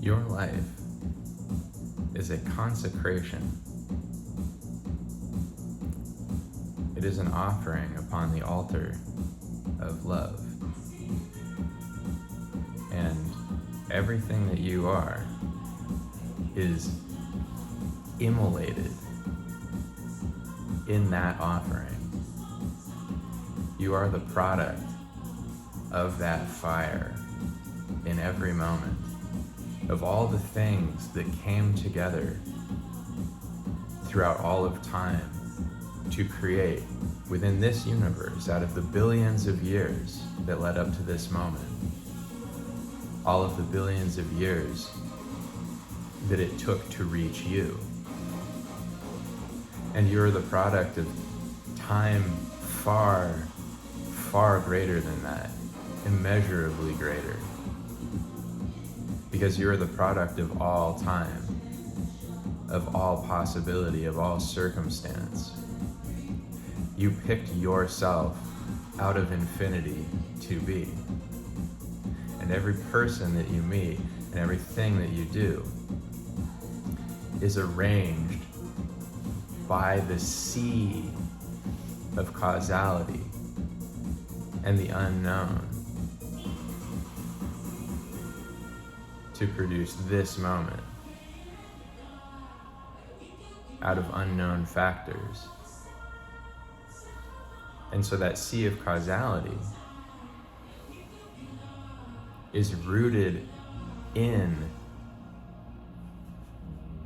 Your life is a consecration. It is an offering upon the altar of love. And everything that you are is immolated in that offering. You are the product of that fire in every moment, of all the things that came together throughout all of time to create within this universe, out of the billions of years that led up to this moment, all of the billions of years that it took to reach you. And you're the product of time far, far greater than that, immeasurably greater. Because you're the product of all time, of all possibility, of all circumstance. You picked yourself out of infinity to be. And every person that you meet and everything that you do is arranged by the sea of causality and the unknown to produce this moment out of unknown factors. And so that sea of causality is rooted in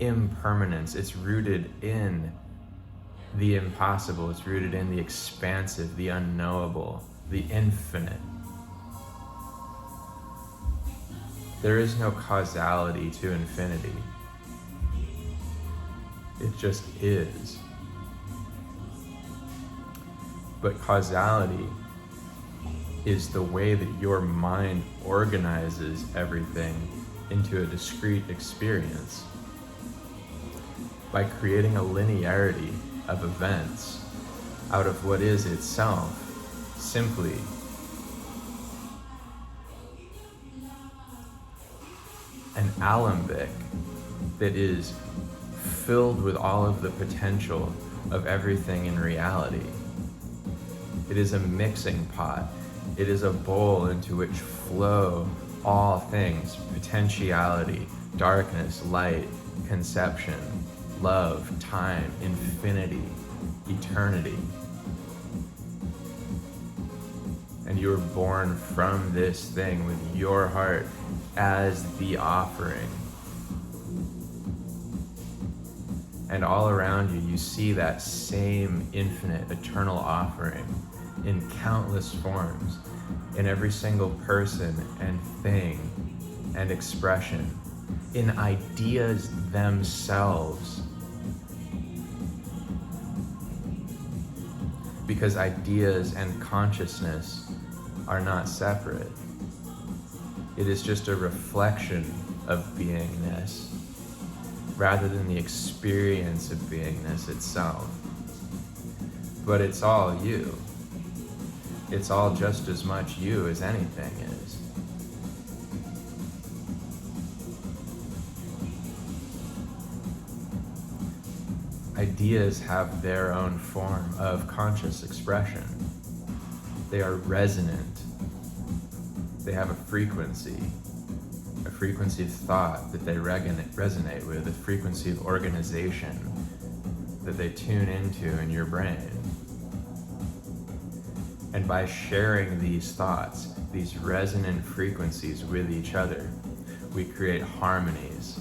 impermanence. It's rooted in the impossible. It's rooted in the expansive, the unknowable, the infinite. There is no causality to infinity. It just is. But causality is the way that your mind organizes everything into a discrete experience by creating a linearity of events out of what is itself simply an alembic that is filled with all of the potential of everything in reality. It is a mixing pot. It is a bowl into which flow all things: potentiality, darkness, light, conception, love, time, infinity, eternity. And you were born from this thing with your heart as the offering. And all around you, you see that same infinite, eternal offering in countless forms, in every single person and thing and expression, in ideas themselves. Because ideas and consciousness are not separate. It is just a reflection of beingness, rather than the experience of beingness itself. But it's all you. It's all just as much you as anything is. Ideas have their own form of conscious expression. They are resonant. They have a frequency of thought that they resonate with, a frequency of organization that they tune into in your brain. And by sharing these thoughts, these resonant frequencies with each other, we create harmonies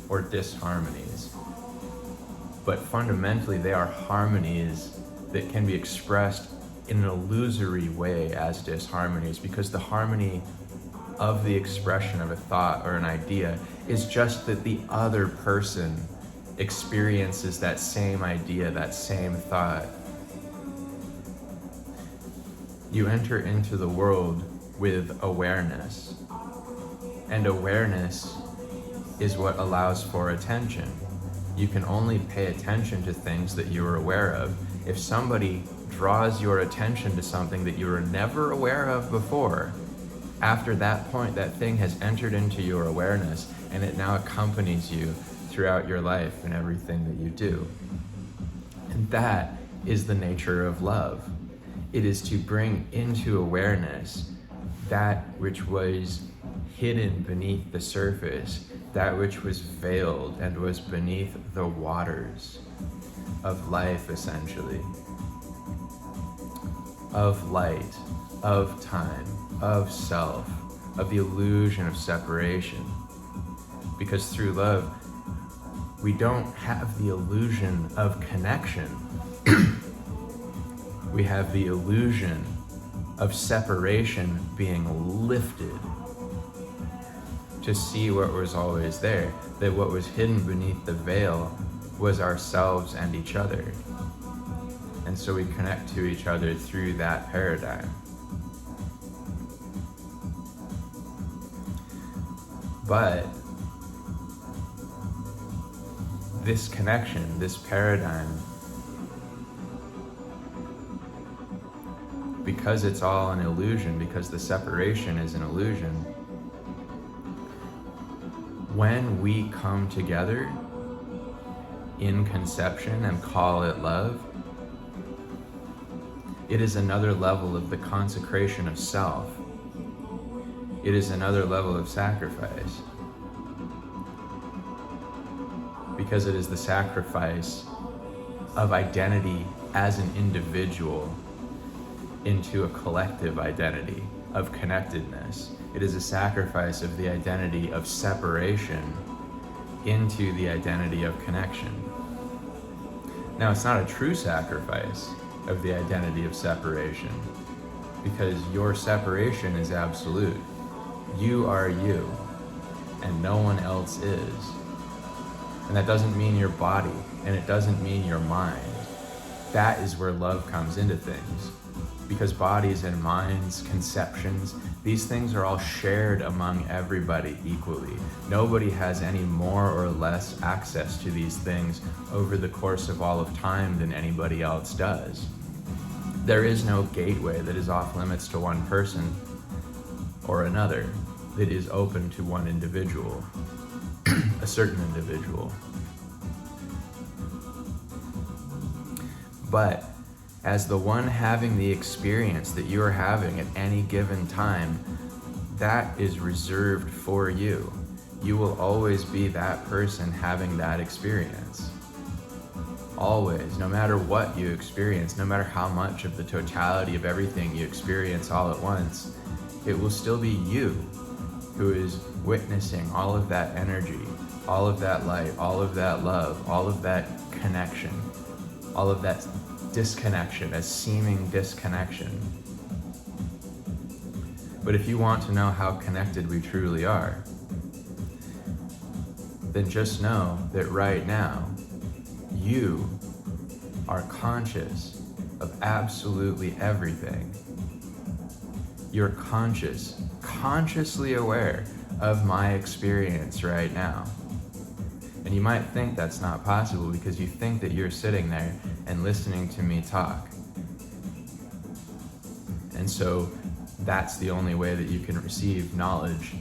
or disharmonies. But fundamentally, they are harmonies that can be expressed in an illusory way as disharmonies, because the harmony of the expression of a thought or an idea is just that the other person experiences that same idea, that same thought. You enter into the world with awareness, and awareness is what allows for attention. You can only pay attention to things that you are aware of. If somebody draws your attention to something that you were never aware of before, After that point, that thing has entered into your awareness, and it now accompanies you throughout your life and everything that you do. And that is the nature of love. It is to bring into awareness that which was hidden beneath the surface, that which was veiled and was beneath the waters of life, essentially, of light, of time, of self, of the illusion of separation. Because through love, we don't have the illusion of connection. We have the illusion of separation being lifted to see what was always there, that what was hidden beneath the veil was ourselves and each other. And so we connect to each other through that paradigm. But this connection, this paradigm, because it's all an illusion, because the separation is an illusion, when we come together in conception and call it love, it is another level of the consecration of self. It is another level of sacrifice. Because it is the sacrifice of identity as an individual into a collective identity of connectedness. It is a sacrifice of the identity of separation into the identity of connection. Now, it's not a true sacrifice of the identity of separation, because your separation is absolute. You are you, and no one else is. And that doesn't mean your body, and it doesn't mean your mind. That is where love comes into things. Because bodies and minds, conceptions, these things are all shared among everybody equally. Nobody has any more or less access to these things over the course of all of time than anybody else does. There is no gateway that is off limits to one person or another that is open to one individual, a certain individual. But as the one having the experience that you are having at any given time, that is reserved for you. You will always be that person having that experience. Always, no matter what you experience, no matter how much of the totality of everything you experience all at once, it will still be you who is witnessing all of that energy, all of that light, all of that love, all of that connection, all of that disconnection, a seeming disconnection. But if you want to know how connected we truly are, then just know that right now, you are conscious of absolutely everything. You're consciously aware of my experience right now. And you might think that's not possible because you think that you're sitting there and listening to me talk. And so that's the only way that you can receive knowledge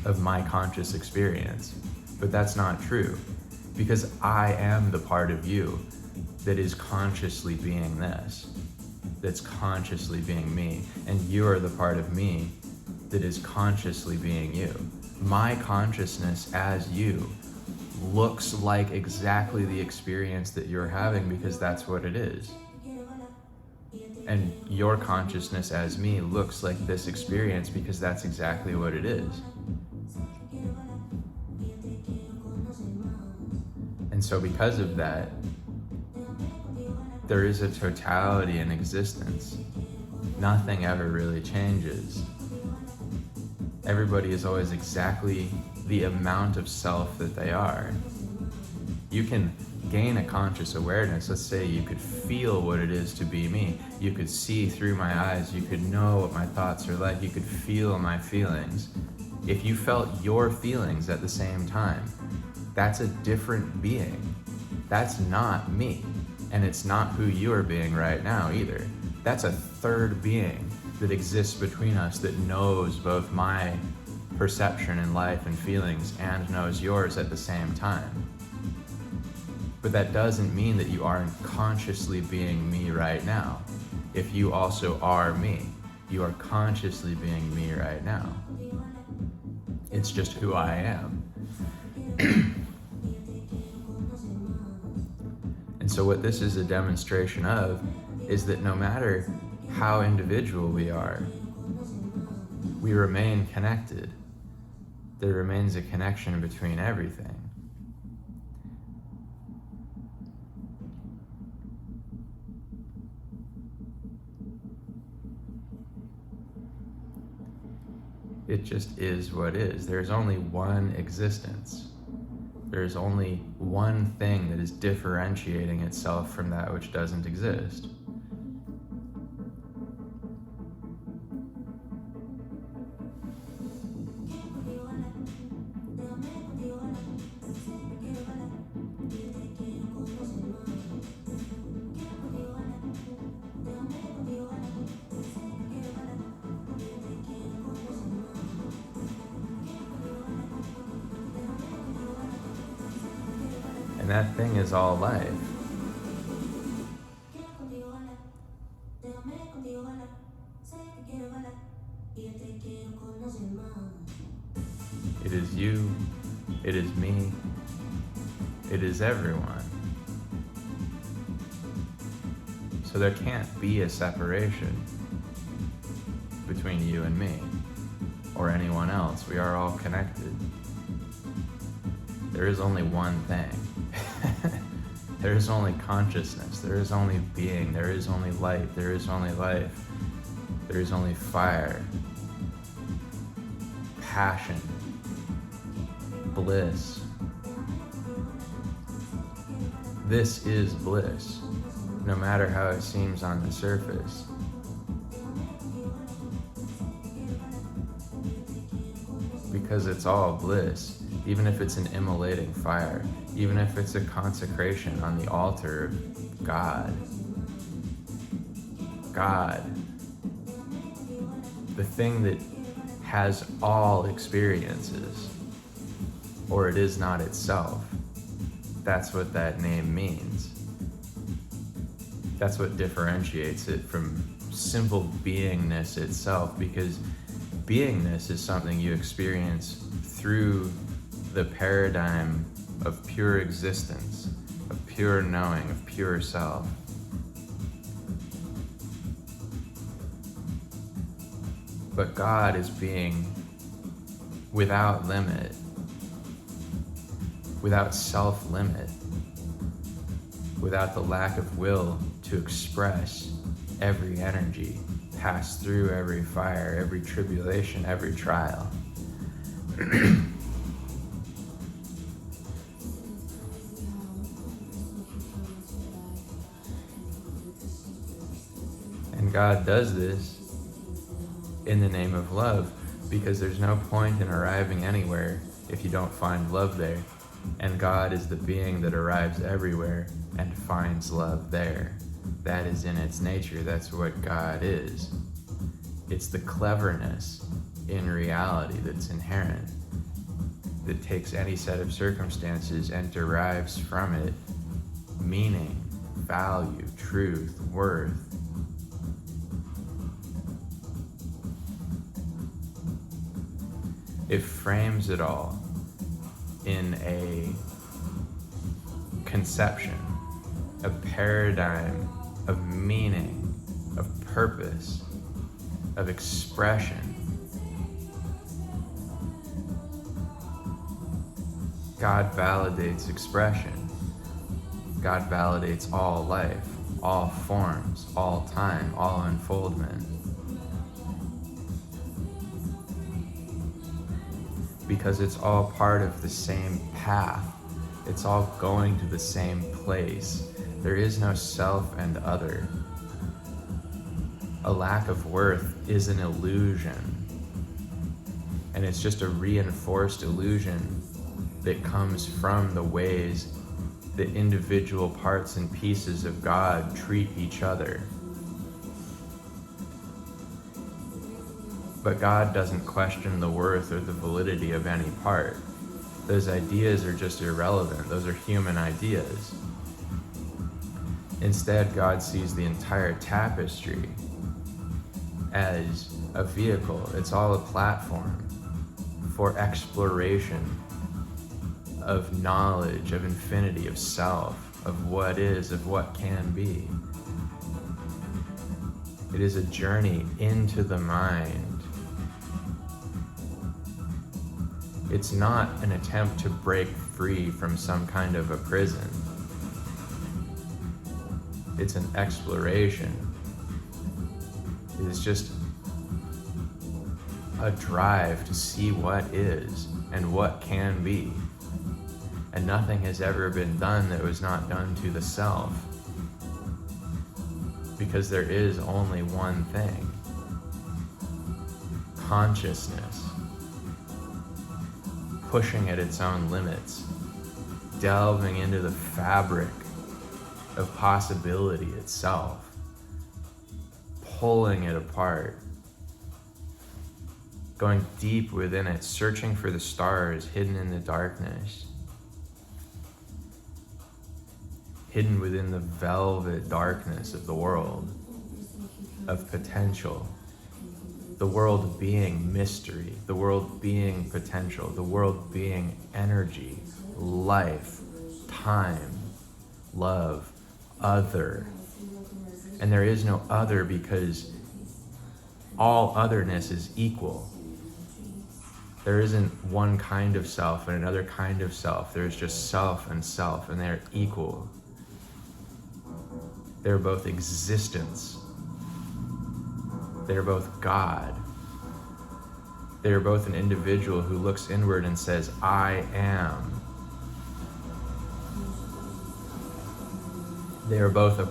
of my conscious experience. But that's not true, because I am the part of you that is consciously being this, that's consciously being me, and you are the part of me that is consciously being you. My consciousness as you looks like exactly the experience that you're having, because that's what it is. And your consciousness as me looks like this experience because that's exactly what it is. And so because of that, there is a totality in existence. Nothing ever really changes. Everybody is always exactly the amount of self that they are. You can gain a conscious awareness. Let's say you could feel what it is to be me. You could see through my eyes. You could know what my thoughts are like. You could feel my feelings. If you felt your feelings at the same time, that's a different being. That's not me. And it's not who you are being right now either. That's a third being that exists between us that knows both my perception in life and feelings and knows yours at the same time. But that doesn't mean that you aren't consciously being me right now. If you also are me, you are consciously being me right now. It's just who I am. And so what this is a demonstration of is that no matter how individual we are, we remain connected. There remains a connection between everything. It just is what is. There's only one existence. There's only one thing that is differentiating itself from that which doesn't exist. And that thing is all life. It is you, it is me, it is everyone. So there can't be a separation between you and me, or anyone else. We are all connected. There is only one thing. There is only consciousness, there is only being, there is only light, there is only life, there is only fire, passion, bliss. This is bliss, no matter how it seems on the surface. Because it's all bliss. Even if it's an immolating fire, even if it's a consecration on the altar of God. God, the thing that has all experiences, or it is not itself. That's what that name means. That's what differentiates it from simple beingness itself, because beingness is something you experience through the paradigm of pure existence, of pure knowing, of pure self. But God is being without limit, without self-limit, without the lack of will to express every energy, pass through every fire, every tribulation, every trial. And God does this in the name of love, because there's no point in arriving anywhere if you don't find love there. And God is the being that arrives everywhere and finds love there. That is in its nature. That's what God is. It's the cleverness in reality that's inherent, that takes any set of circumstances and derives from it meaning, value, truth, worth. It frames it all in a conception, a paradigm of meaning, of purpose, of expression. God validates expression. God validates all life, all forms, all time, all unfoldment. Because it's all part of the same path. It's all going to the same place. There is no self and other. A lack of worth is an illusion. And it's just a reinforced illusion that comes from the ways that individual parts and pieces of God treat each other. But God doesn't question the worth or the validity of any part. Those ideas are just irrelevant. Those are human ideas. Instead, God sees the entire tapestry as a vehicle. It's all a platform for exploration of knowledge, of infinity, of self, of what is, of what can be. It is a journey into the mind. It's not an attempt to break free from some kind of a prison. It's an exploration. It is just a drive to see what is and what can be. And nothing has ever been done that was not done to the self. Because there is only one thing: consciousness, pushing at its own limits, delving into the fabric of possibility itself, pulling it apart, going deep within it, searching for the stars hidden in the darkness, hidden within the velvet darkness of the world, of potential. The world being mystery, the world being potential, the world being energy, life, time, love, other. And there is no other because all otherness is equal. There isn't one kind of self and another kind of self. There's just self, and they're equal. They're both existence. They're both God. They are both an individual who looks inward and says, I am. They are both a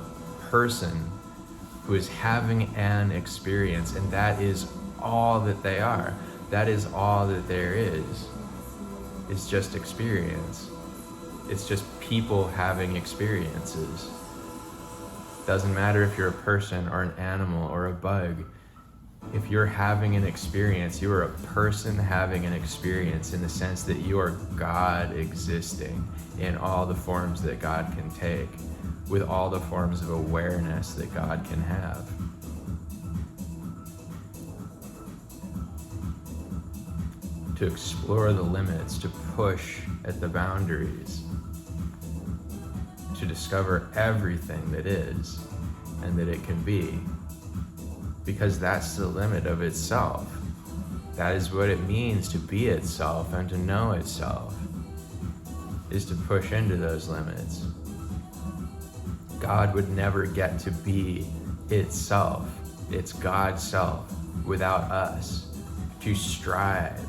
person who is having an experience, and that is all that they are. That is all that there is. It's just experience. It's just people having experiences. Doesn't matter if you're a person or an animal or a bug. If you're having an experience, you are a person having an experience in the sense that you are God existing in all the forms that God can take, with all the forms of awareness that God can have. To explore the limits, to push at the boundaries, to discover everything that is and that it can be. Because that's the limit of itself. That is what it means to be itself and to know itself, is to push into those limits. God would never get to be itself, its God self, without us, to strive,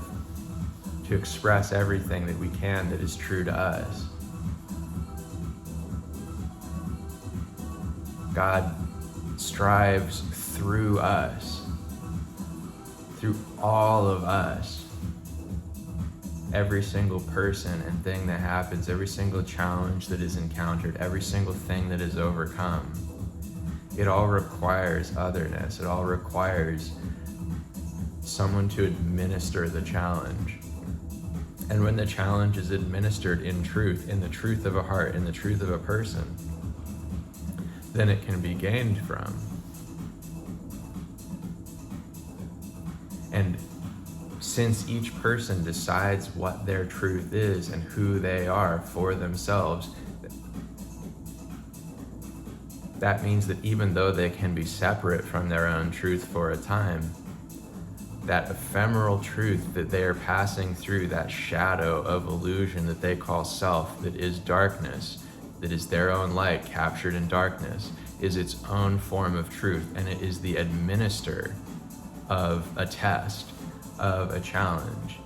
to express everything that we can that is true to us. God strives through us, through all of us. Every single person and thing that happens, every single challenge that is encountered, every single thing that is overcome, it all requires otherness. It all requires someone to administer the challenge. And when the challenge is administered in truth, in the truth of a heart, in the truth of a person, then it can be gained from. And since each person decides what their truth is and who they are for themselves, that means that even though they can be separate from their own truth for a time, that ephemeral truth that they are passing through, that shadow of illusion that they call self, that is darkness, that is their own light captured in darkness, is its own form of truth, and it is the administer of a test, of a challenge.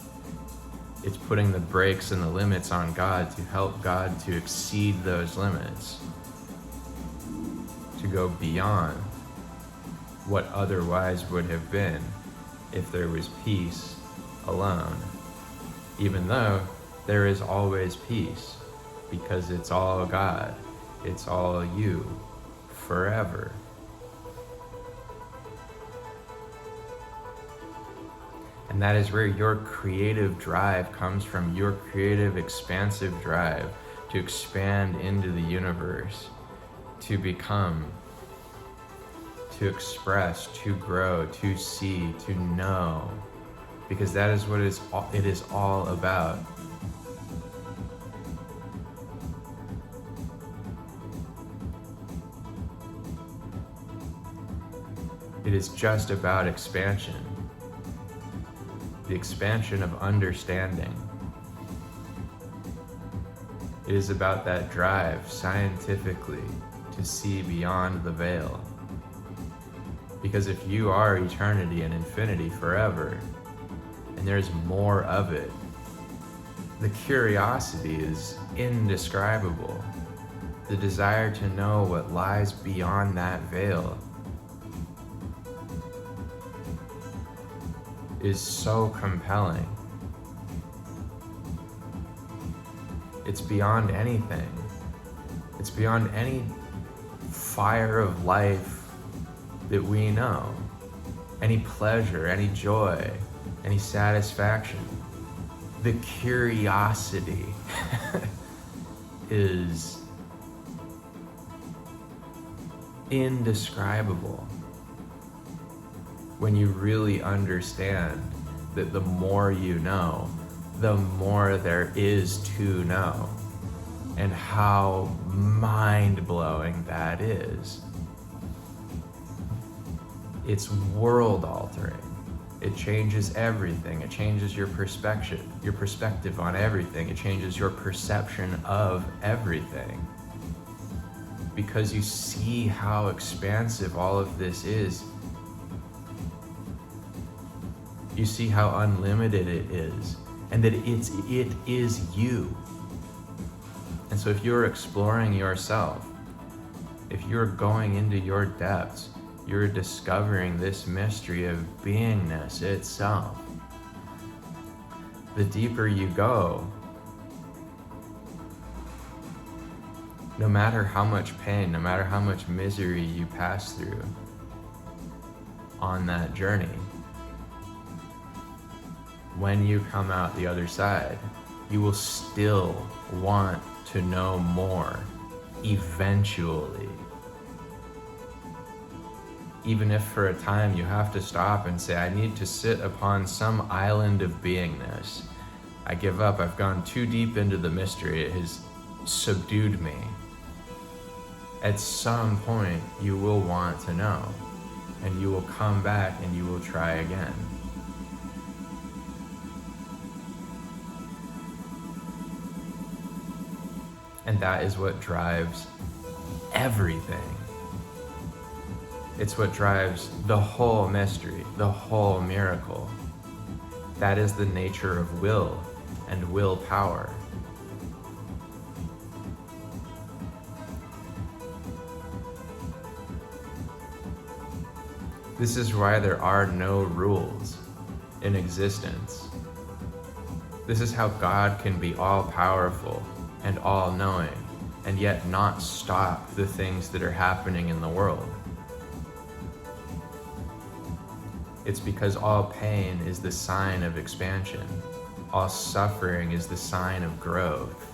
It's putting the brakes and the limits on God to help God to exceed those limits, to go beyond what otherwise would have been if there was peace alone, even though there is always peace, because it's all God, it's all you, forever. And that is where your creative drive comes from, your creative, expansive drive to expand into the universe, to become, to express, to grow, to see, to know, because that is what it is all about. It is just about expansion. The expansion of understanding. It is about that drive scientifically to see beyond the veil. Because if you are eternity and infinity forever, and there's more of it, the curiosity is indescribable. The desire to know what lies beyond that veil is so compelling. It's beyond anything. It's beyond any fire of life that we know, any pleasure, any joy, any satisfaction. The curiosity is indescribable when you really understand that the more you know, the more there is to know, and how mind-blowing that is. It's world-altering. It changes everything. It changes your perspective on everything. It changes your perception of everything. Because you see how expansive all of this is. You see how unlimited it is, and that it is you. And so if you're exploring yourself, if you're going into your depths, you're discovering this mystery of beingness itself. The deeper you go, no matter how much pain, no matter how much misery you pass through on that journey, when you come out the other side, you will still want to know more, eventually. Even if for a time you have to stop and say, I need to sit upon some island of beingness. I give up, I've gone too deep into the mystery, it has subdued me. At some point, you will want to know, and you will come back and you will try again. And that is what drives everything. It's what drives the whole mystery, the whole miracle. That is the nature of will and willpower. This is why there are no rules in existence. This is how God can be all-powerful and all-knowing, and yet not stop the things that are happening in the world. It's because all pain is the sign of expansion. All suffering is the sign of growth.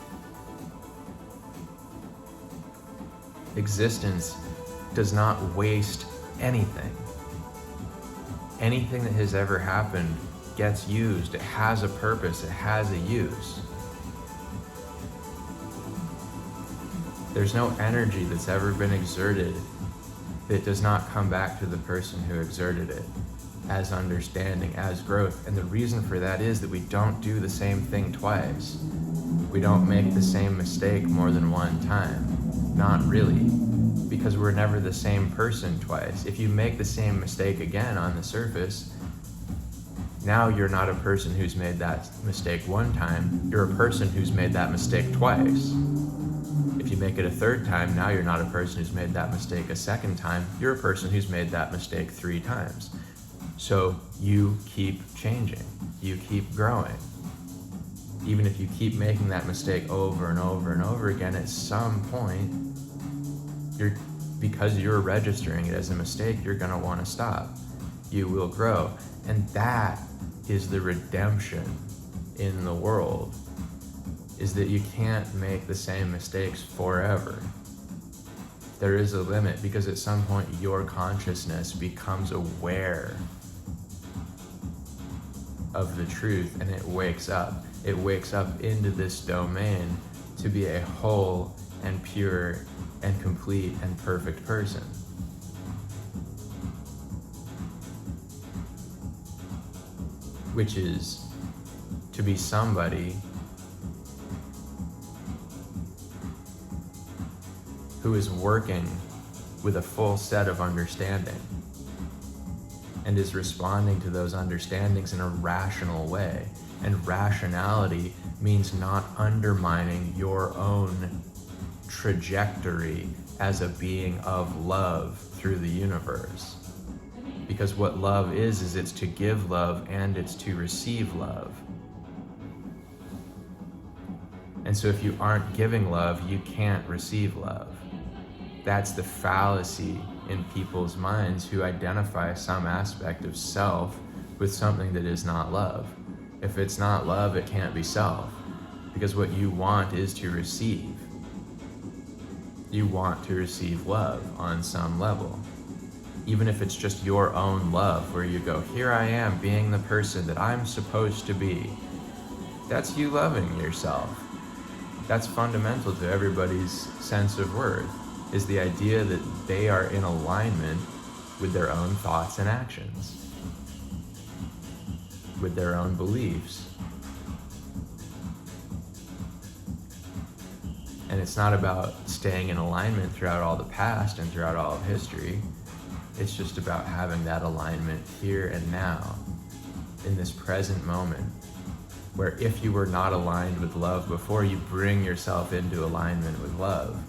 Existence does not waste anything. Anything that has ever happened gets used. It has a purpose. It has a use. There's no energy that's ever been exerted that does not come back to the person who exerted it as understanding, as growth. And the reason for that is that we don't do the same thing twice. We don't make the same mistake more than one time. Not really, because we're never the same person twice. If you make the same mistake again on the surface, now you're not a person who's made that mistake one time, you're a person who's made that mistake twice. If you make it a third time, now you're not a person who's made that mistake a second time, you're a person who's made that mistake 3 times. So you keep changing, you keep growing. Even if you keep making that mistake over and over and over again, at some point, because you're registering it as a mistake, you're gonna wanna stop. You will grow. And that is the redemption in the world, is that you can't make the same mistakes forever. There is a limit, because at some point your consciousness becomes aware of the truth, and it wakes up. It wakes up into this domain to be a whole and pure and complete and perfect person. Which is to be somebody who is working with a full set of understanding and is responding to those understandings in a rational way. And rationality means not undermining your own trajectory as a being of love through the universe. Because what love is it's to give love and it's to receive love. And so if you aren't giving love, you can't receive love. That's the fallacy in people's minds who identify some aspect of self with something that is not love. If it's not love, it can't be self. Because what you want is to receive. You want to receive love on some level. Even if it's just your own love, where you go, here I am being the person that I'm supposed to be. That's you loving yourself. That's fundamental to everybody's sense of worth, is the idea that they are in alignment with their own thoughts and actions, with their own beliefs. And it's not about staying in alignment throughout all the past and throughout all of history. It's just about having that alignment here and now, in this present moment, where if you were not aligned with love before, you bring yourself into alignment with love.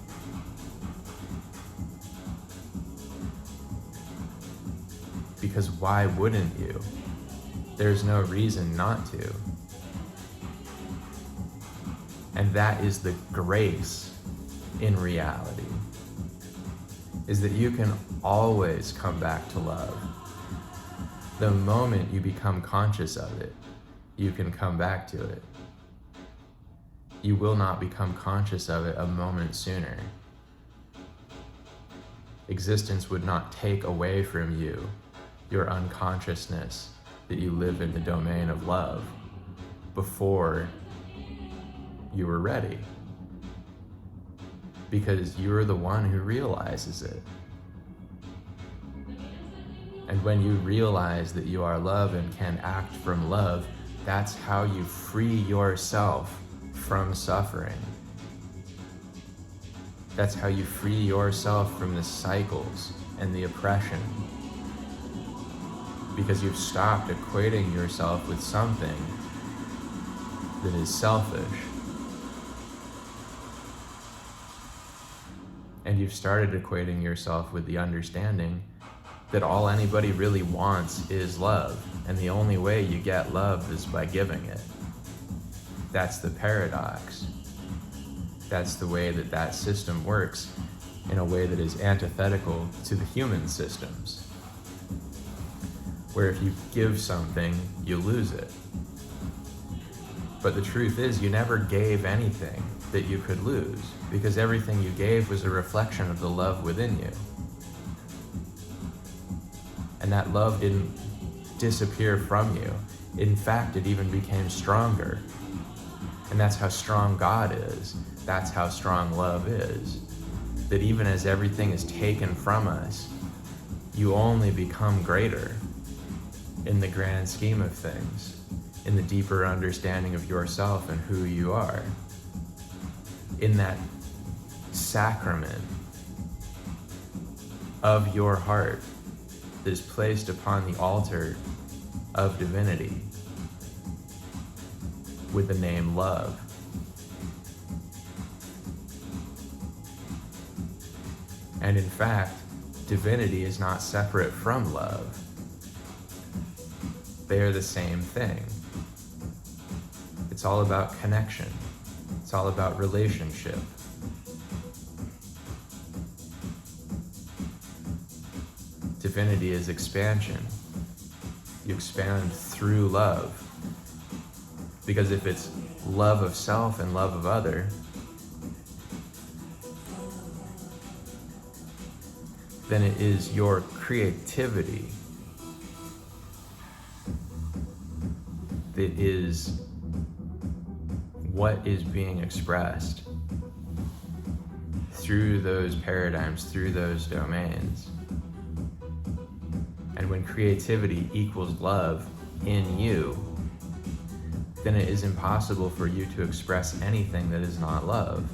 Because why wouldn't you? There's no reason not to. And that is the grace in reality, is that you can always come back to love. The moment you become conscious of it, you can come back to it. You will not become conscious of it a moment sooner. Existence would not take away from you your unconsciousness that you live in the domain of love before you were ready. Because you're the one who realizes it. And when you realize that you are love and can act from love, that's how you free yourself from suffering. That's how you free yourself from the cycles and the oppression. Because you've stopped equating yourself with something that is selfish. And you've started equating yourself with the understanding that all anybody really wants is love, and the only way you get love is by giving it. That's the paradox. That's the way that that system works, in a way that is antithetical to the human systems, where if you give something, you lose it. But the truth is, you never gave anything that you could lose, because everything you gave was a reflection of the love within you. And that love didn't disappear from you. In fact, it even became stronger. And that's how strong God is. That's how strong love is. That even as everything is taken from us, you only become greater in the grand scheme of things, in the deeper understanding of yourself and who you are, in that sacrament of your heart that is placed upon the altar of divinity with the name love. And in fact, divinity is not separate from love. They are the same thing. It's all about connection. It's all about relationship. Divinity is expansion. You expand through love. Because if it's love of self and love of other, then it is your creativity that is what is being expressed through those paradigms, through those domains. And when creativity equals love in you, then it is impossible for you to express anything that is not love.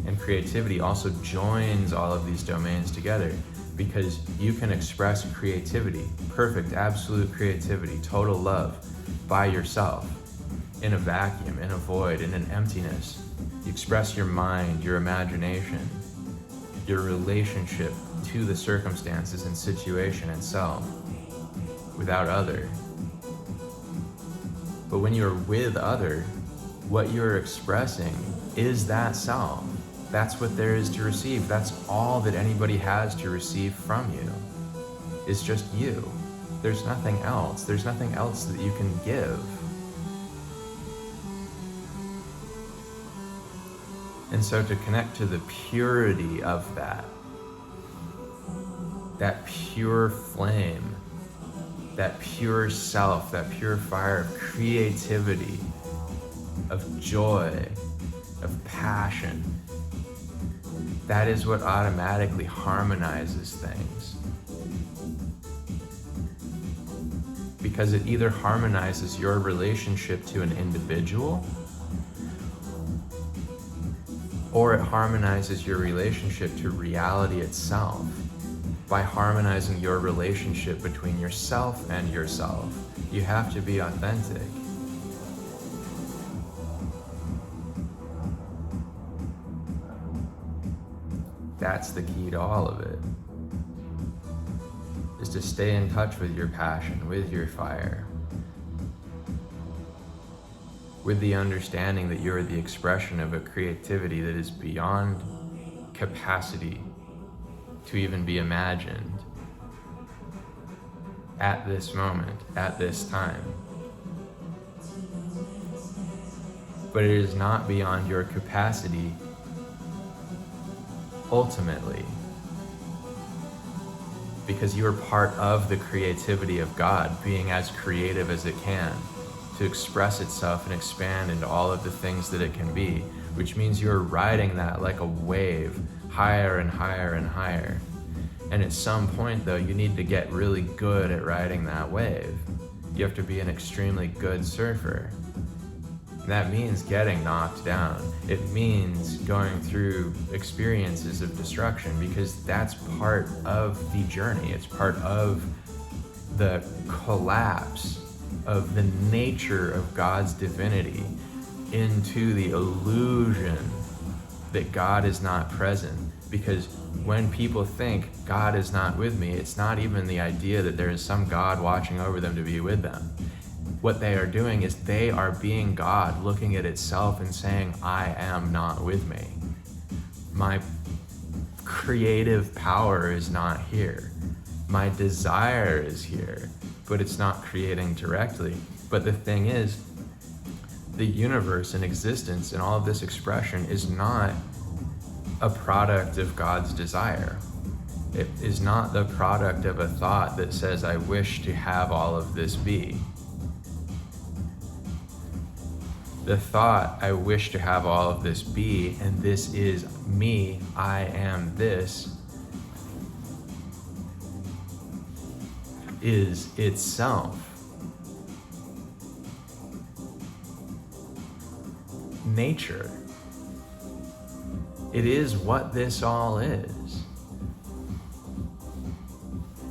And creativity also joins all of these domains together, because you can express creativity, perfect, absolute creativity, total love, by yourself, in a vacuum, in a void, in an emptiness. You express your mind, your imagination, your relationship to the circumstances and situation itself, without other. But when you're with other, what you're expressing is that self. That's what there is to receive. That's all that anybody has to receive from you. It's just you. There's nothing else. There's nothing else that you can give. And so to connect to the purity of that pure flame, that pure self, that pure fire of creativity, of joy, of passion, that is what automatically harmonizes things. Because it either harmonizes your relationship to an individual, or it harmonizes your relationship to reality itself by harmonizing your relationship between yourself and yourself. You have to be authentic. That's the key to all of it, is to stay in touch with your passion, with your fire, with the understanding that you're the expression of a creativity that is beyond capacity to even be imagined at this moment, at this time. But it is not beyond your capacity ultimately, because you are part of the creativity of God, being as creative as it can, to express itself and expand into all of the things that it can be, which means you're riding that like a wave, higher and higher and higher. And at some point though, you need to get really good at riding that wave. You have to be an extremely good surfer. And that means getting knocked down. It means going through experiences of destruction, because that's part of the journey. It's part of the collapse of the nature of God's divinity into the illusion that God is not present. Because when people think God is not with me, it's not even the idea that there is some God watching over them to be with them. What they are doing is they are being God, looking at itself and saying, I am not with me. My creative power is not here. My desire is here, but it's not creating directly. But the thing is, the universe and existence and all of this expression is not a product of God's desire. It is not the product of a thought that says, I wish to have all of this be. The thought, I wish to have all of this be, and this is me, I am this, is itself nature. It is what this all is.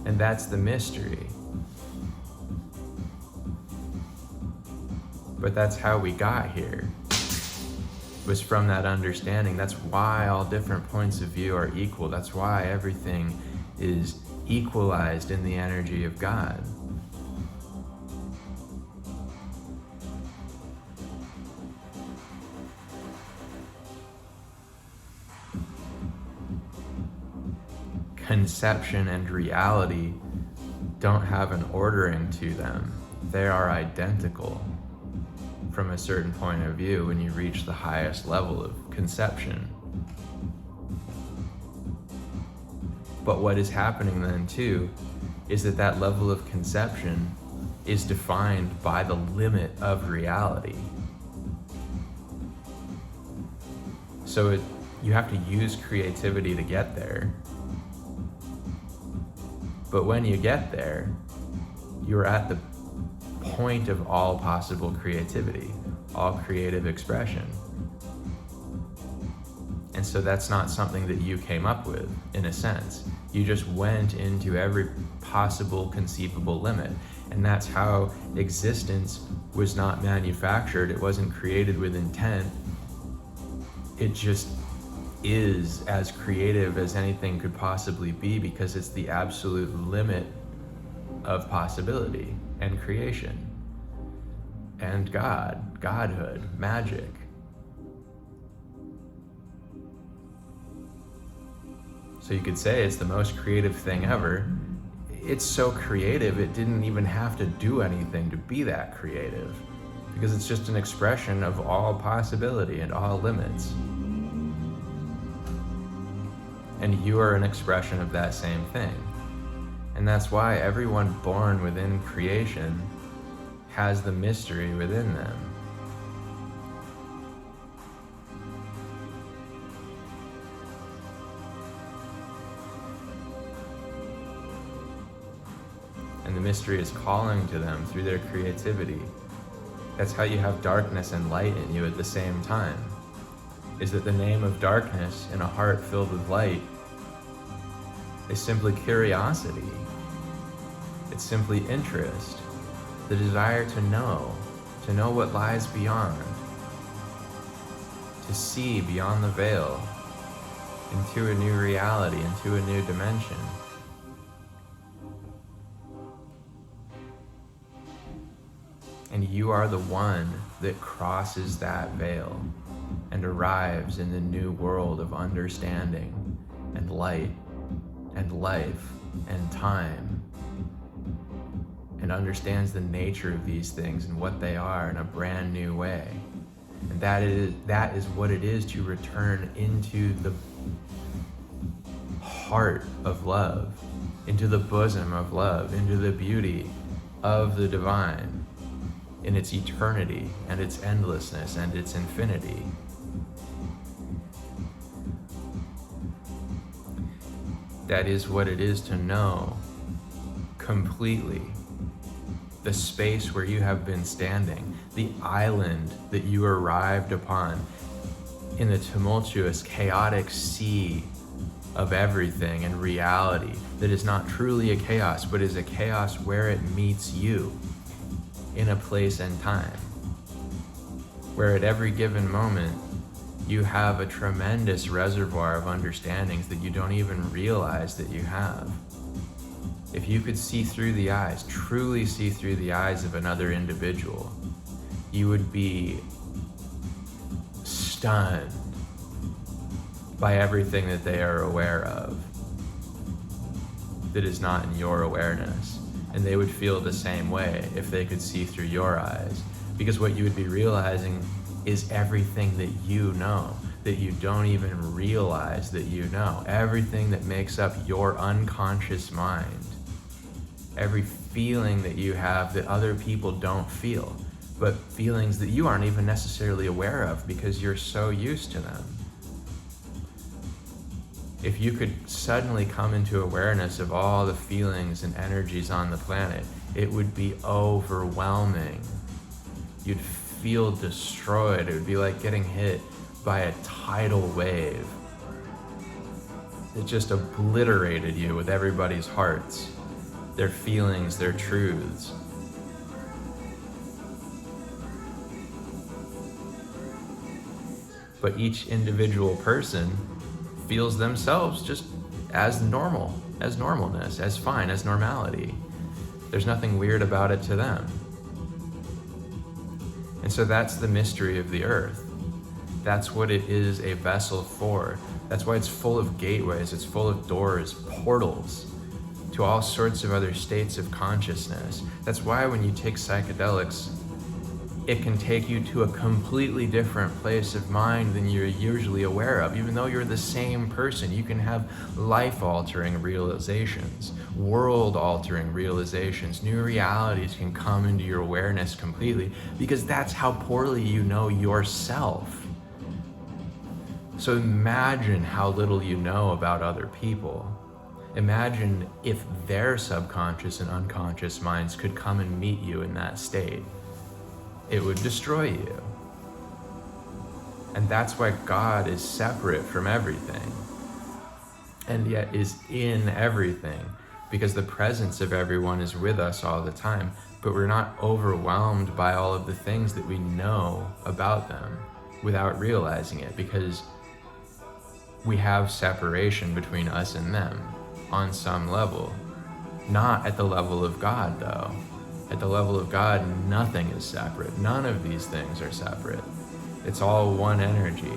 And that's the mystery. But that's how we got here, was from that understanding. That's why all different points of view are equal. That's why everything is equalized in the energy of God. conception and reality don't have an ordering to them. They are identical from a certain point of view when you reach the highest level of conception. But what is happening then too is that level of conception is defined by the limit of reality. So you have to use creativity to get there. But when you get there, you're at the point of all possible creativity, all creative expression. And so that's not something that you came up with, in a sense. You just went into every possible conceivable limit. And that's how existence was not manufactured. It wasn't created with intent. It just is as creative as anything could possibly be, because it's the absolute limit of possibility and creation and godhood, magic. So you could say it's the most creative thing ever. It's so creative, it didn't even have to do anything to be that creative, because it's just an expression of all possibility and all limits. And you are an expression of that same thing. And that's why everyone born within creation has the mystery within them. And the mystery is calling to them through their creativity. That's how you have darkness and light in you at the same time. Is that the name of darkness in a heart filled with light is simply curiosity. It's simply interest, the desire to know what lies beyond, to see beyond the veil into a new reality, into a new dimension. And you are the one that crosses that veil and arrives in the new world of understanding and light and life and time, and understands the nature of these things and what they are in a brand new way. And that is what it is to return into the heart of love, into the bosom of love, into the beauty of the divine in its eternity and its endlessness and its infinity. That is what it is to know completely the space where you have been standing, the island that you arrived upon in the tumultuous, chaotic sea of everything and reality that is not truly a chaos, but is a chaos where it meets you in a place and time, where at every given moment you have a tremendous reservoir of understandings that you don't even realize that you have. If you could see through the eyes, truly see through the eyes of another individual, you would be stunned by everything that they are aware of that is not in your awareness. And they would feel the same way if they could see through your eyes. Because what you would be realizing is everything that you know, that you don't even realize that you know. Everything that makes up your unconscious mind. Every feeling that you have that other people don't feel, but feelings that you aren't even necessarily aware of because you're so used to them. If you could suddenly come into awareness of all the feelings and energies on the planet, it would be overwhelming. You'd feel destroyed. It would be like getting hit by a tidal wave. It just obliterated you with everybody's hearts, their feelings, their truths. But each individual person feels themselves just as normal, as normalness, as fine, as normality. There's nothing weird about it to them. And so that's the mystery of the earth, That's what it is a vessel for. That's why it's full of gateways, it's full of doors, portals to all sorts of other states of consciousness. That's why when you take psychedelics, it can take you to a completely different place of mind than you're usually aware of. Even though you're the same person, you can have life-altering realizations, world-altering realizations. New realities can come into your awareness completely, because that's how poorly you know yourself. So imagine how little you know about other people. Imagine if their subconscious and unconscious minds could come and meet you in that state. It would destroy you. And that's why God is separate from everything, and yet is in everything, because the presence of everyone is with us all the time, but we're not overwhelmed by all of the things that we know about them without realizing it, because we have separation between us and them on some level. Not at the level of God, though. At the level of God, nothing is separate. None of these things are separate. It's all one energy.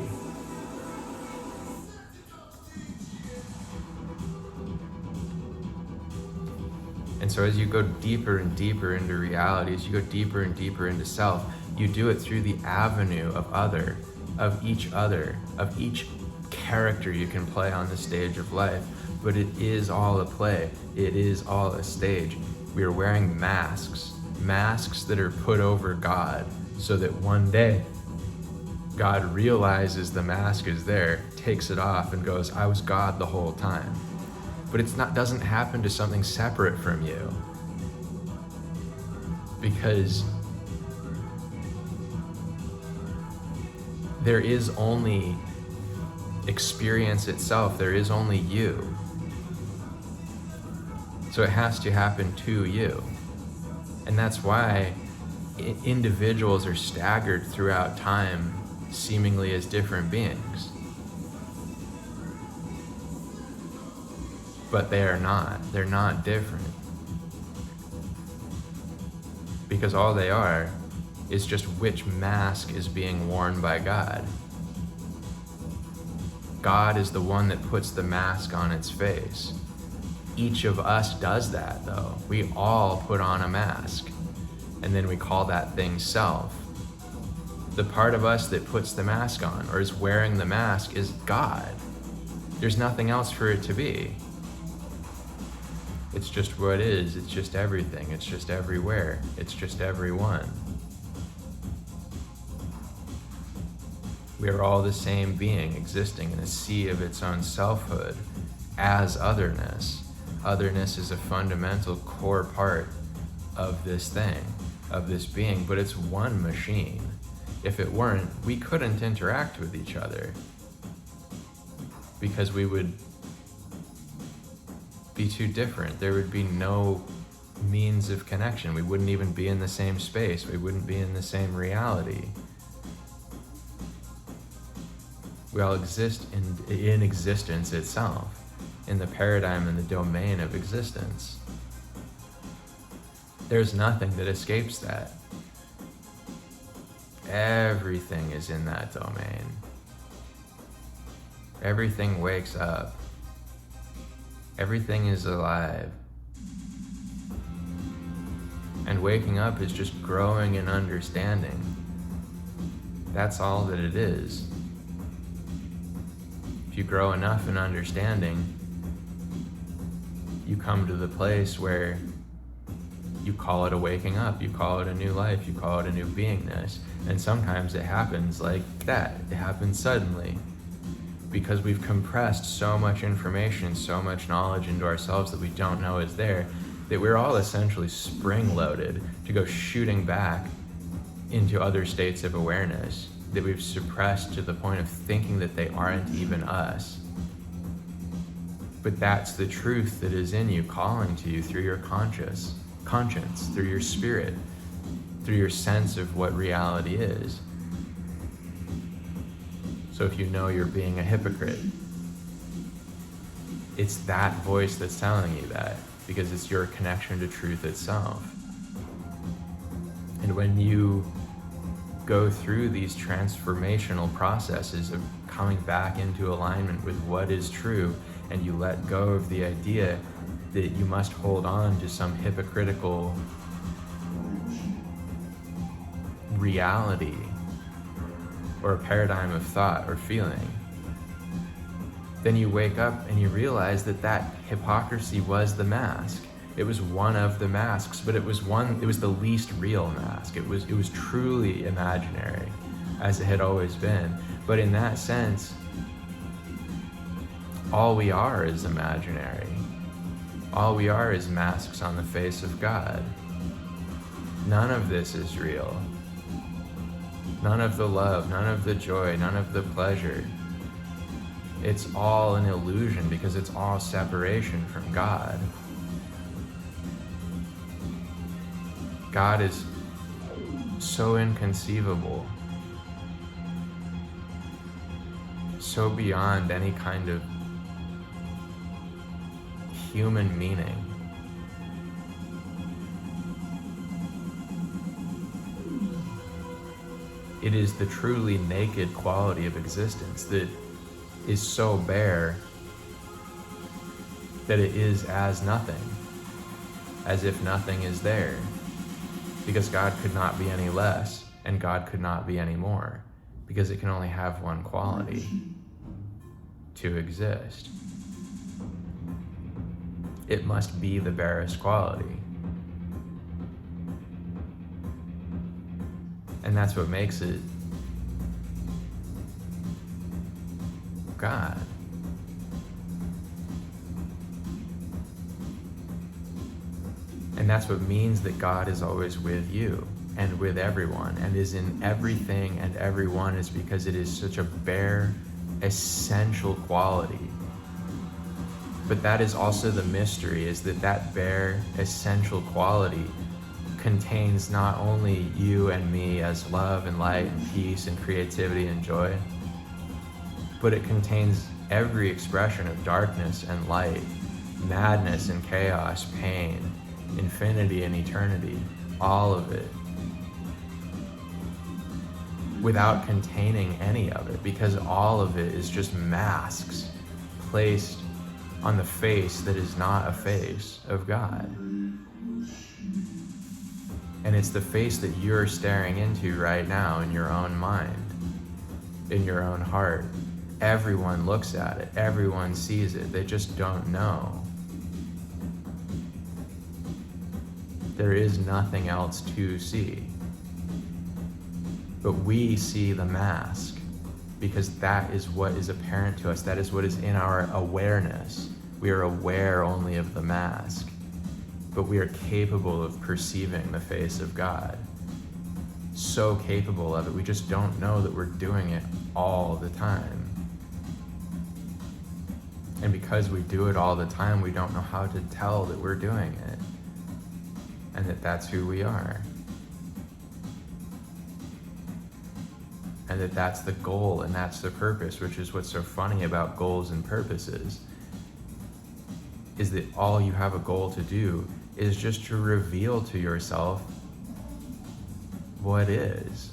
And so as you go deeper and deeper into reality, as you go deeper and deeper into self, you do it through the avenue of each character you can play on the stage of life. But it is all a play. It is all a stage. We are wearing masks that are put over God, so that one day God realizes the mask is there, takes it off, and goes, I was God the whole time. But doesn't happen to something separate from you, because there is only experience itself. There is only you. So it has to happen to you. And that's why individuals are staggered throughout time, seemingly as different beings. But they are not. They're not different. Because all they are is just which mask is being worn by God. God is the one that puts the mask on its face. Each of us does that, though. We all put on a mask, and then we call that thing self. The part of us that puts the mask on, or is wearing the mask, is God. There's nothing else for it to be. It's just what it is. It's just everything. It's just everywhere. It's just everyone. We are all the same being, existing in a sea of its own selfhood as otherness. Otherness is a fundamental core part of this thing, of this being, but it's one machine. If it weren't, we couldn't interact with each other, because we would be too different. There would be no means of connection. We wouldn't even be in the same space. We wouldn't be in the same reality. We all exist in existence itself, in the paradigm and the domain of existence. There's nothing that escapes that. Everything is in that domain. Everything wakes up. Everything is alive. And waking up is just growing in understanding. That's all that it is. If you grow enough in understanding, you come to the place where you call it a waking up, you call it a new life, you call it a new beingness. And sometimes it happens like that. It happens suddenly, because we've compressed so much information, so much knowledge into ourselves that we don't know is there, that we're all essentially spring-loaded to go shooting back into other states of awareness that we've suppressed to the point of thinking that they aren't even us. But that's the truth that is in you, calling to you through your conscience, through your spirit, through your sense of what reality is. So if you know you're being a hypocrite, it's that voice that's telling you that, because it's your connection to truth itself. And when you go through these transformational processes of coming back into alignment with what is true, and you let go of the idea that you must hold on to some hypocritical reality or a paradigm of thought or feeling, then you wake up and you realize that that hypocrisy was the mask. It was one of the masks, but it was the least real mask. It was truly imaginary, as it had always been. But in that sense, all we are is imaginary. All we are is masks on the face of God. None of this is real. None of the love, none of the joy, none of the pleasure. It's all an illusion because it's all separation from God. God is so inconceivable, so beyond any kind of human meaning. It is the truly naked quality of existence that is so bare that it is as nothing, as if nothing is there. Because God could not be any less, and God could not be any more, because it can only have one quality: to exist. It must be the barest quality. And that's what makes it God. And that's what means that God is always with you and with everyone and is in everything and everyone, is because it is such a bare, essential quality. But that is also the mystery, is that that bare, essential quality contains not only you and me as love and light and peace and creativity and joy, but it contains every expression of darkness and light, madness and chaos, pain, infinity and eternity, all of it, without containing any of it, because all of it is just masks placed on the face that is not a face of God. And it's the face that you're staring into right now in your own mind, in your own heart. Everyone looks at it, everyone sees it, they just don't know. There is nothing else to see. But we see the mask because that is what is apparent to us. That is what is in our awareness. We are aware only of the mask, but we are capable of perceiving the face of God. So capable of it, we just don't know that we're doing it all the time. And because we do it all the time, we don't know how to tell that we're doing it, and that that's who we are. And that that's the goal and that's the purpose, which is what's so funny about goals and purposes, is that all you have a goal to do is just to reveal to yourself what is.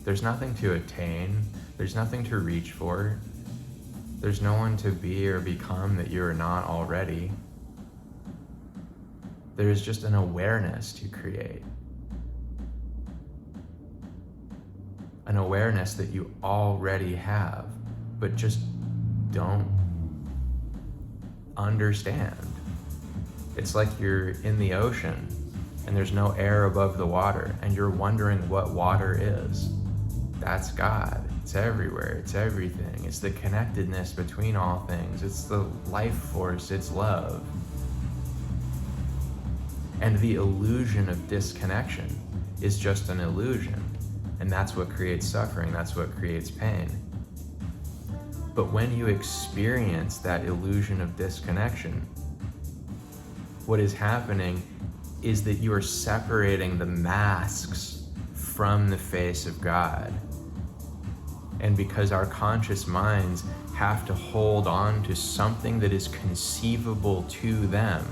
There's nothing to attain. There's nothing to reach for. There's no one to be or become that you are not already. There is just an awareness to create. An awareness that you already have, but just don't understand. It's like you're in the ocean and there's no air above the water and you're wondering what water is. That's God. It's everywhere. It's everything. It's the connectedness between all things. It's the life force. It's love. And the illusion of disconnection is just an illusion. And that's what creates suffering. That's what creates pain. But when you experience that illusion of disconnection, what is happening is that you are separating the masks from the face of God. And because our conscious minds have to hold on to something that is conceivable to them,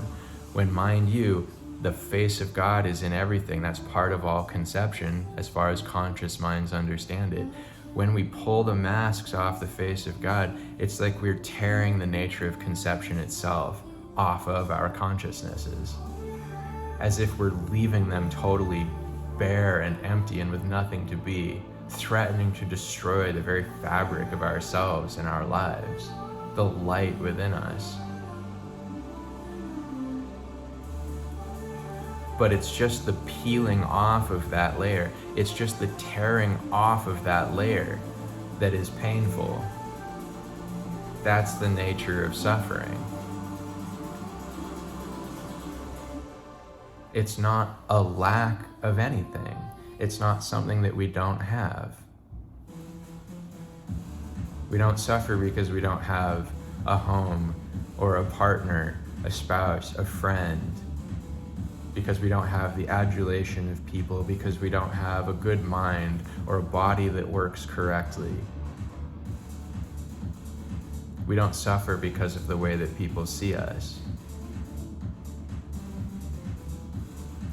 when, mind you, The face of God is in everything. That's part of all conception, as far as conscious minds understand it. When we pull the masks off the face of God, it's like we're tearing the nature of conception itself off of our consciousnesses, as if we're leaving them totally bare and empty and with nothing to be, threatening to destroy the very fabric of ourselves and our lives, the light within us. But it's just the peeling off of that layer. It's just the tearing off of that layer that is painful. That's the nature of suffering. It's not a lack of anything. It's not something that we don't have. We don't suffer because we don't have a home or a partner, a spouse, a friend, because we don't have the adulation of people, because we don't have a good mind or a body that works correctly. We don't suffer because of the way that people see us.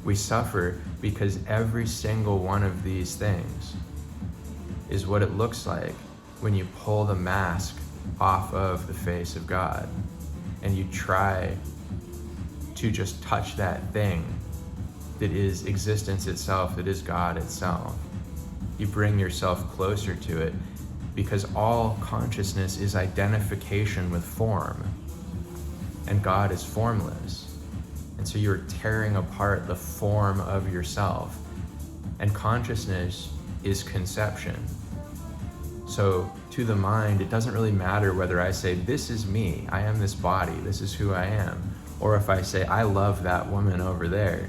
We suffer because every single one of these things is what it looks like when you pull the mask off of the face of God and you try to just touch that thing that is existence itself, that is God itself. You bring yourself closer to it because all consciousness is identification with form, and God is formless. And so you're tearing apart the form of yourself, and consciousness is conception. So to the mind, it doesn't really matter whether I say, this is me, I am this body, this is who I am, or if I say, I love that woman over there.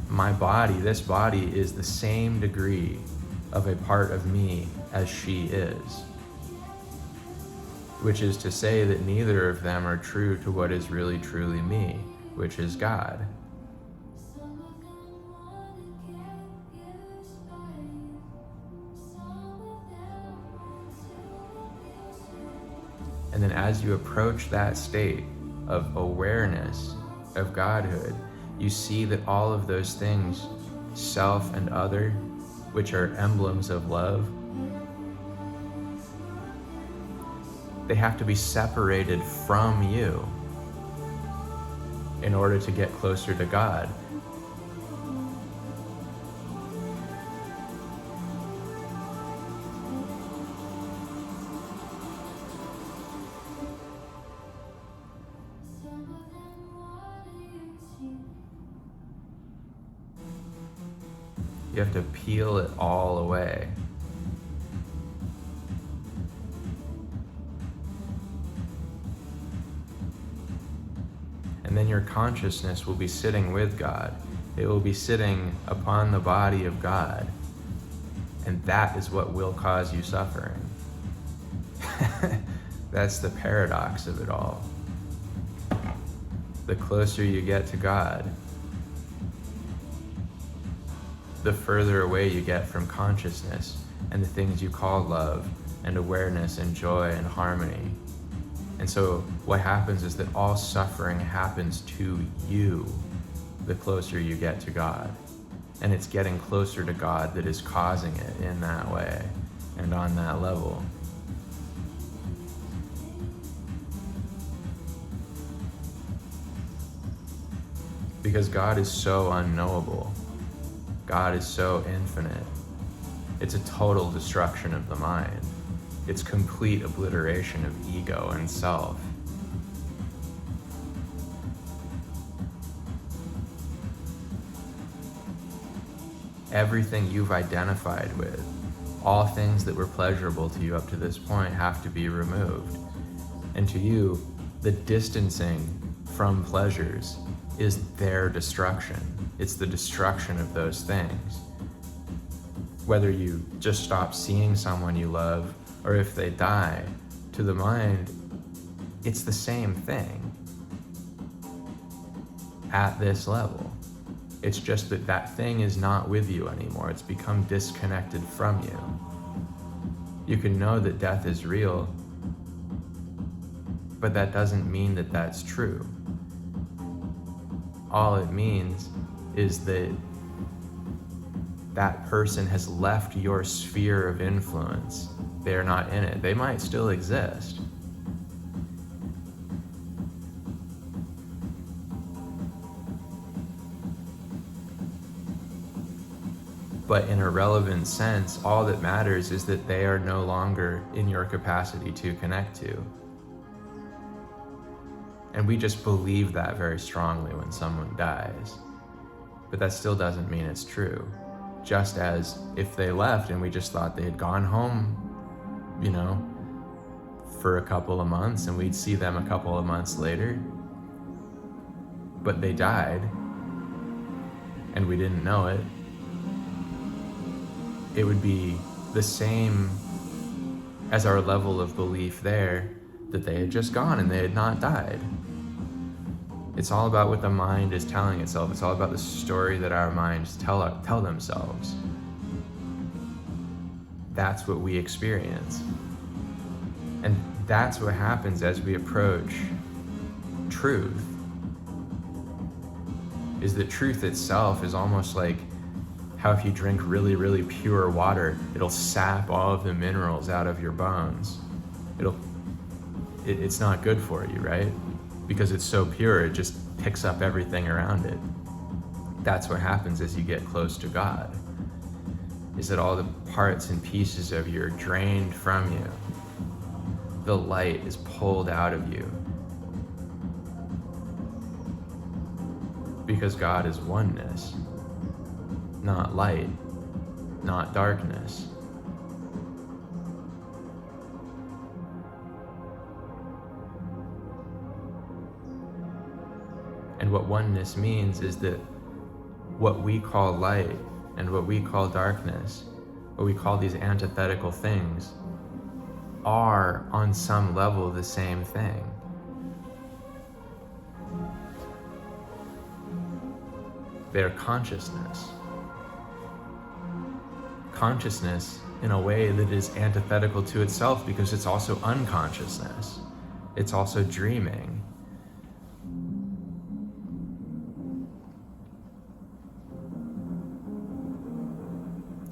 My body, this body, is the same degree of a part of me as she is. Which is to say that neither of them are true to what is really truly me, which is God. And then as you approach that state of awareness of Godhood, you see that all of those things, self and other, which are emblems of love, they have to be separated from you in order to get closer to God. You have to peel it all away. And then your consciousness will be sitting with God. It will be sitting upon the body of God. And that is what will cause you suffering. That's the paradox of it all. The closer you get to God, the further away you get from consciousness and the things you call love and awareness and joy and harmony. And so what happens is that all suffering happens to you the closer you get to God. And it's getting closer to God that is causing it in that way and on that level. Because God is so unknowable. God is so infinite. It's a total destruction of the mind. It's complete obliteration of ego and self. Everything you've identified with, all things that were pleasurable to you up to this point, have to be removed. And to you, the distancing from pleasures is their destruction. It's the destruction of those things. Whether you just stop seeing someone you love, or if they die, to the mind, it's the same thing at this level. It's just that that thing is not with you anymore. It's become disconnected from you. You can know that death is real, but that doesn't mean that that's true. All it means is that that person has left your sphere of influence. They're not in it. They might still exist. But in a relevant sense, all that matters is that they are no longer in your capacity to connect to. And we just believe that very strongly when someone dies. But that still doesn't mean it's true. Just as if they left and we just thought they had gone home, for a couple of months, and we'd see them a couple of months later, but they died and we didn't know it, it would be the same as our level of belief there that they had just gone and they had not died. It's all about what the mind is telling itself. It's all about the story that our minds tell themselves. That's what we experience. And that's what happens as we approach truth. Is that truth itself is almost like how if you drink really, really pure water, it'll sap all of the minerals out of your bones. It's not good for you, right? Because it's so pure, it just picks up everything around it. That's what happens as you get close to God, is that all the parts and pieces of you are drained from you. The light is pulled out of you. Because God is oneness, not light, not darkness. And what oneness means is that what we call light and what we call darkness, what we call these antithetical things, are on some level the same thing. They're consciousness. Consciousness in a way that is antithetical to itself because it's also unconsciousness. It's also dreaming.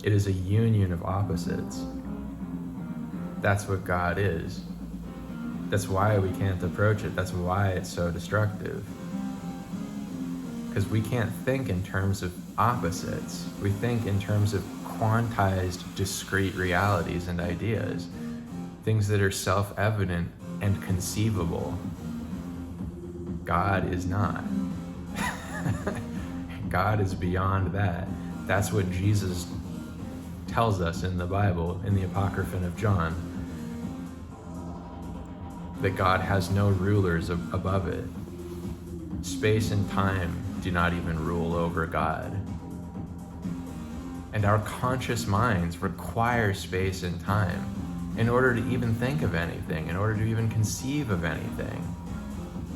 It is a union of opposites. That's what God is. That's why we can't approach it. That's why it's so destructive. Because we can't think in terms of opposites. We think in terms of quantized, discrete realities and ideas. Things that are self-evident and conceivable. God is not. God is beyond that. That's what Jesus tells us in the Bible, in the Apocryphon of John, that God has no rulers above it. Space and time do not even rule over God. And our conscious minds require space and time in order to even think of anything, in order to even conceive of anything.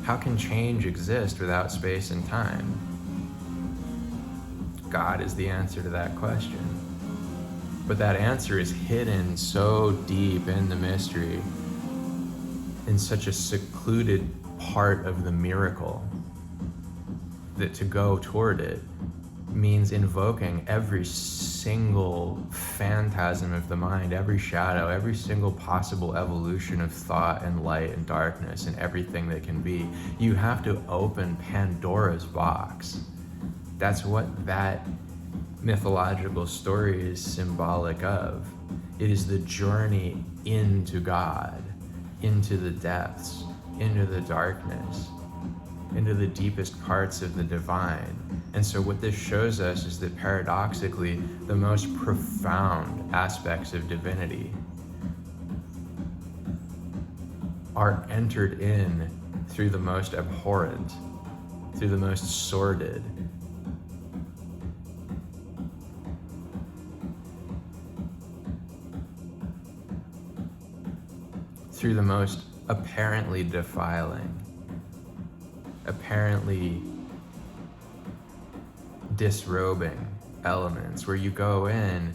How can change exist without space and time? God is the answer to that question. But that answer is hidden so deep in the mystery, in such a secluded part of the miracle, that to go toward it means invoking every single phantasm of the mind, every shadow, every single possible evolution of thought and light and darkness and everything that can be. You have to open Pandora's box. That's what that mythological story is symbolic of. It is the journey into God, into the depths, into the darkness, into the deepest parts of the divine. And so what this shows us is that paradoxically, the most profound aspects of divinity are entered in through the most abhorrent, through the most sordid, through the most apparently defiling, apparently disrobing elements, where you go in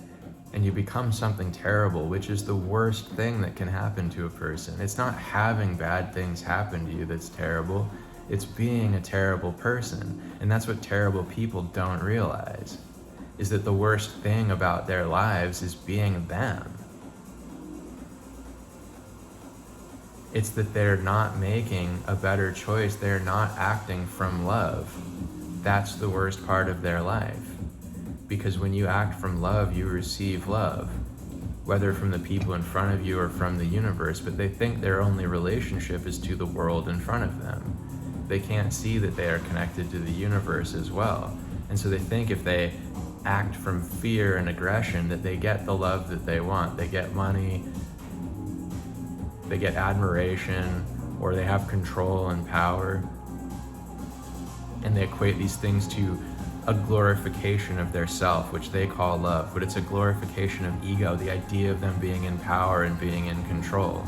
and you become something terrible, which is the worst thing that can happen to a person. It's not having bad things happen to you that's terrible. It's being a terrible person. And that's what terrible people don't realize, is that the worst thing about their lives is being them. It's that they're not making a better choice. They're not acting from love. That's the worst part of their life. Because when you act from love, you receive love, whether from the people in front of you or from the universe, but they think their only relationship is to the world in front of them. They can't see that they are connected to the universe as well. And so they think if they act from fear and aggression, that they get the love that they want. They get money, they get admiration, or they have control and power. And they equate these things to a glorification of their self, which they call love, but it's a glorification of ego, the idea of them being in power and being in control.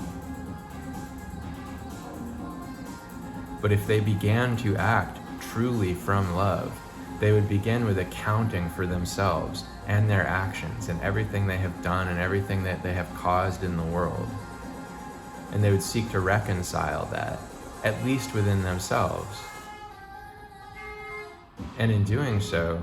But if they began to act truly from love, they would begin with accounting for themselves and their actions and everything they have done and everything that they have caused in the world. And they would seek to reconcile that, at least within themselves. And in doing so,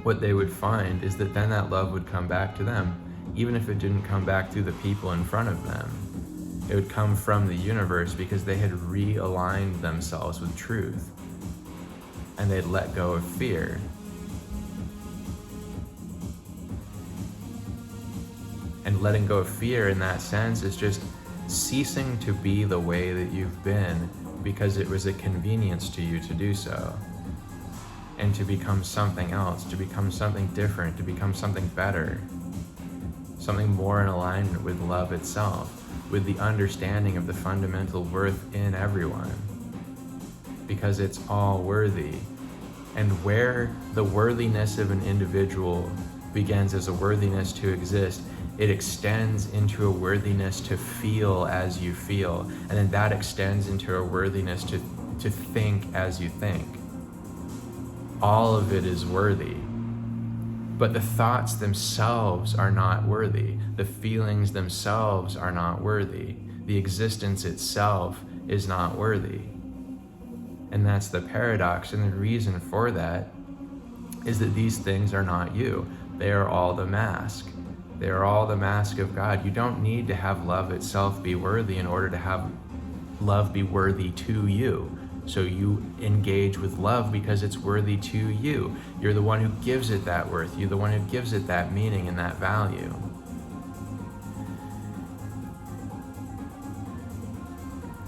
what they would find is that then that love would come back to them, even if it didn't come back through the people in front of them. It would come from the universe because they had realigned themselves with truth, and they'd let go of fear. And letting go of fear in that sense is just ceasing to be the way that you've been because it was a convenience to you to do so. And to become something else, to become something different, to become something better, something more in alignment with love itself, with the understanding of the fundamental worth in everyone, because it's all worthy. And where the worthiness of an individual begins as a worthiness to exist, it extends into a worthiness to feel as you feel, and then that extends into a worthiness to think as you think. All of it is worthy, but the thoughts themselves are not worthy. The feelings themselves are not worthy. The existence itself is not worthy. And that's the paradox, and the reason for that is that these things are not you. They are all the mask. They are all the mask of God. You don't need to have love itself be worthy in order to have love be worthy to you. So you engage with love because it's worthy to you. You're the one who gives it that worth. You're the one who gives it that meaning and that value.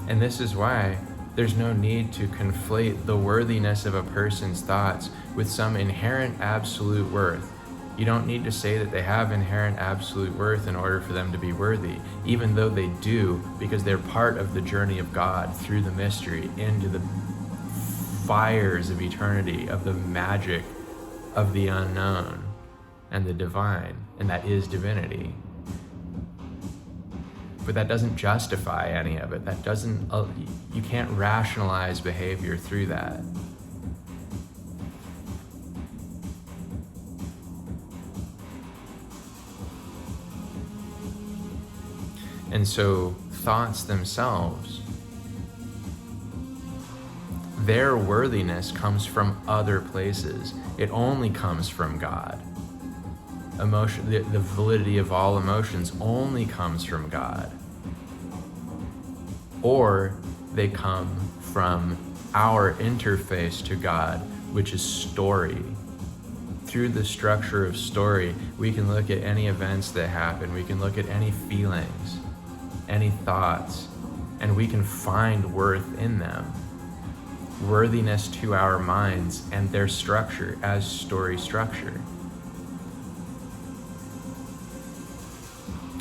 And this is why there's no need to conflate the worthiness of a person's thoughts with some inherent absolute worth. You don't need to say that they have inherent absolute worth in order for them to be worthy, even though they do, because they're part of the journey of God through the mystery into the fires of eternity, of the magic of the unknown and the divine, and that is divinity. But that doesn't justify any of it. That doesn't, you can't rationalize behavior through that. And so thoughts themselves, their worthiness comes from other places. It only comes from God. Emotion, the validity of all emotions only comes from God. Or they come from our interface to God, which is story. Through the structure of story, we can look at any events that happen. We can look at any feelings, any thoughts, and we can find worth in them. Worthiness to our minds and their structure as story structure.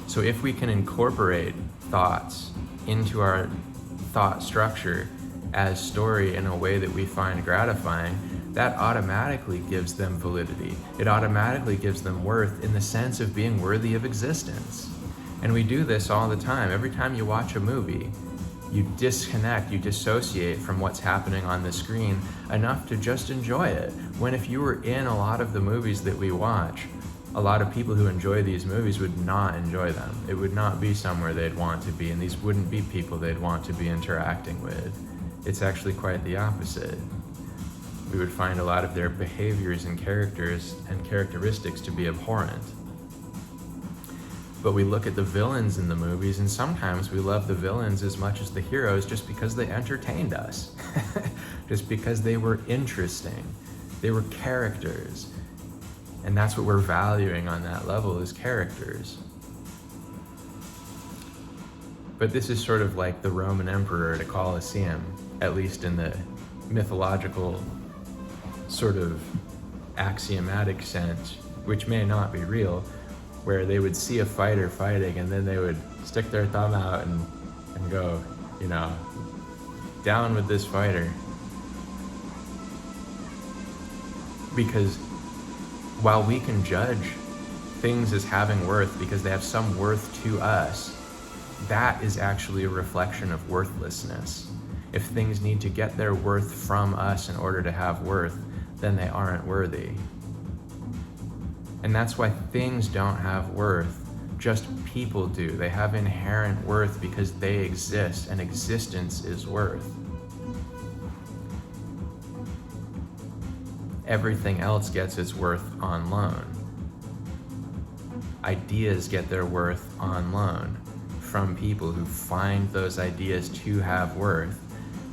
So if we can incorporate thoughts into our thought structure as story in a way that we find gratifying, that automatically gives them validity. It automatically gives them worth in the sense of being worthy of existence. And we do this all the time. Every time you watch a movie, you disconnect, you dissociate from what's happening on the screen enough to just enjoy it. When if you were in a lot of the movies that we watch, a lot of people who enjoy these movies would not enjoy them. It would not be somewhere they'd want to be, and these wouldn't be people they'd want to be interacting with. It's actually quite the opposite. We would find a lot of their behaviors and characters and characteristics to be abhorrent. But we look at the villains in the movies, and sometimes we love the villains as much as the heroes just because they entertained us, just because they were interesting. They were characters. And that's what we're valuing on that level, is characters. But this is sort of like the Roman emperor at a Colosseum, at least in the mythological sort of axiomatic sense, which may not be real, where they would see a fighter fighting and then they would stick their thumb out and go, down with this fighter. Because while we can judge things as having worth because they have some worth to us, that is actually a reflection of worthlessness. If things need to get their worth from us in order to have worth, then they aren't worthy. And that's why things don't have worth, just people do. They have inherent worth because they exist, and existence is worth. Everything else gets its worth on loan. Ideas get their worth on loan from people who find those ideas to have worth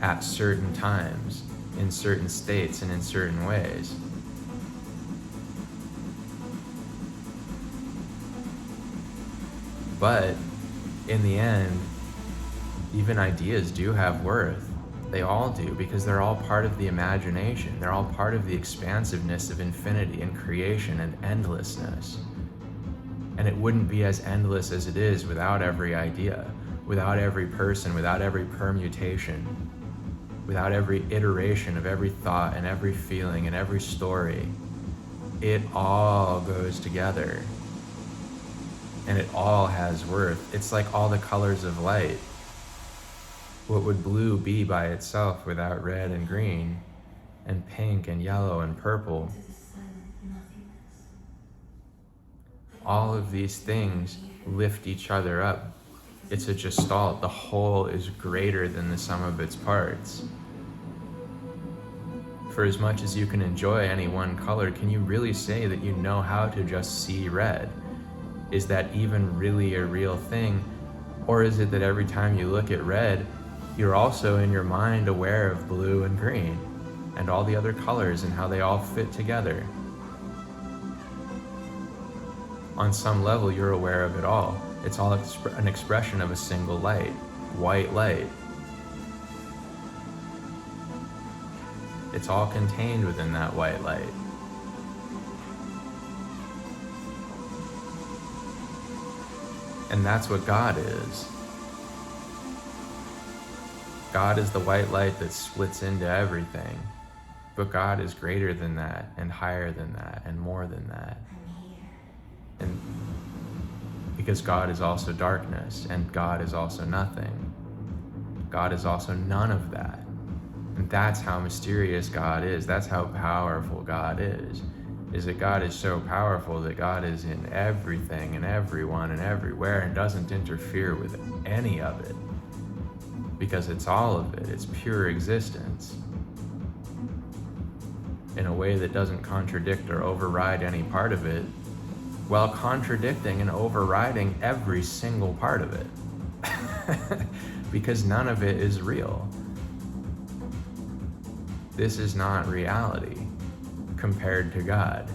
at certain times, in certain states, and in certain ways. But in the end, even ideas do have worth. They all do, because they're all part of the imagination. They're all part of the expansiveness of infinity and creation and endlessness. And it wouldn't be as endless as it is without every idea, without every person, without every permutation, without every iteration of every thought and every feeling and every story. It all goes together. And it all has worth. It's like all the colors of light. What would blue be by itself without red and green, and pink and yellow and purple? All of these things lift each other up. It's a gestalt. The whole is greater than the sum of its parts. For as much as you can enjoy any one color, can you really say that you know how to just see red? Is that even really a real thing? Or is it that every time you look at red, you're also in your mind aware of blue and green and all the other colors and how they all fit together? On some level, you're aware of it all. It's all an expression of a single light, white light. It's all contained within that white light. And that's what God is. God is the white light that splits into everything. But God is greater than that, and higher than that, and more than that. And because God is also darkness, and God is also nothing. God is also none of that. And that's how mysterious God is. That's how powerful God is that God is so powerful that God is in everything and everyone and everywhere and doesn't interfere with any of it. Because it's all of it. It's pure existence. In a way that doesn't contradict or override any part of it, while contradicting and overriding every single part of it. Because none of it is real. This is not reality compared to God.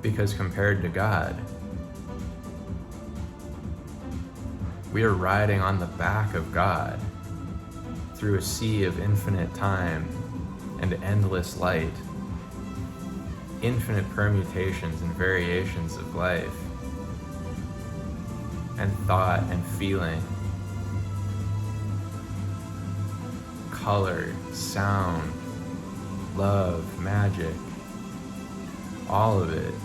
Because compared to God, we are riding on the back of God through a sea of infinite time and endless light, infinite permutations and variations of life, and thought and feeling, color, sound, love, magic, all of it